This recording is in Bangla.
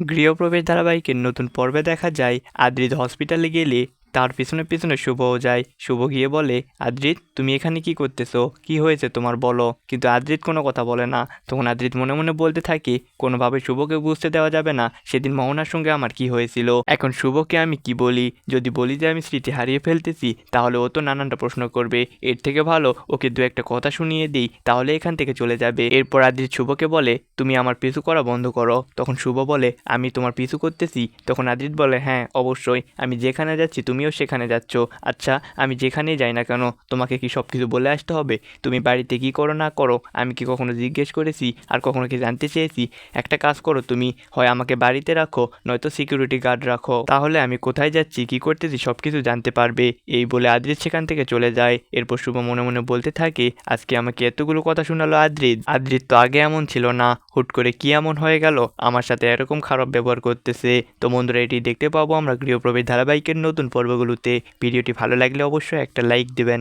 গৃহপ্রবেশ ধারাবাহিকের নতুন পর্বে দেখা যায় আদ্রিত হসপিটালে গেলে তার পিছনে পিছনে শুভও যায়। শুভ গিয়ে বলে, আদ্রিত তুমি এখানে কি করতেছো, কি হয়েছে তোমার বলো। কিন্তু আদ্রিত কোনো কথা বলে না। তখন আদ্রিত মনে মনে বলতে থাকে, কোনোভাবে শুভকে বুঝতে দেওয়া যাবে না সেদিন মোহনার সঙ্গে আমার কি হয়েছিল। এখন শুভকে আমি কি বলি? যদি বলি যে আমি স্মৃতি হারিয়ে ফেলতেছি তাহলে ও তো নানানটা প্রশ্ন করবে। এর থেকে ভালো ওকে দু একটা কথা শুনিয়ে দিই, তাহলে এখান থেকে চলে যাবে। এরপর আদ্রিত শুভকে বলে, তুমি আমার পিছু করা বন্ধ করো। তখন শুভ বলে, আমি তোমার পিছু করতেছি? তখন আদ্রিত বলে, হ্যাঁ অবশ্যই, আমি যেখানে যাচ্ছি তুমিও সেখানে যাচ্ছ। আচ্ছা, আমি যেখানেই যাই না কেন তোমাকে কি সব কিছু বলে আসতে হবে? তুমি বাড়িতে কি করো না করো আমি কি কখনো জিজ্ঞেস করেছি? আর কখনো কি জানতে চেয়েছি? একটা কাজ করো, তুমি হয় আমাকে বাড়িতে রাখো নয়তো সিকিউরিটি গার্ড রাখো, তাহলে আমি কোথায় যাচ্ছি কি করতেছি সব কিছু জানতে পারবে। এই বলে আদ্রিত সেখান থেকে চলে যায়। এরপর শুভ মনে মনে বলতে থাকে, আজকে আমাকে এতগুলো কথা শোনালো আদ্রিত। আদ্রিত তো আগে এমন ছিল না, হুট করে কি এমন হয়ে গেল আমার সাথে এরকম খারাপ ব্যবহার করতেছে। তো বন্ধুরা, এটি দেখতে পাবো আমরা গৃহপ্রবেশ ধারাবাহিকের নতুন পর্বগুলোতে। ভিডিওটি ভালো লাগলে অবশ্যই একটা লাইক দিবেন।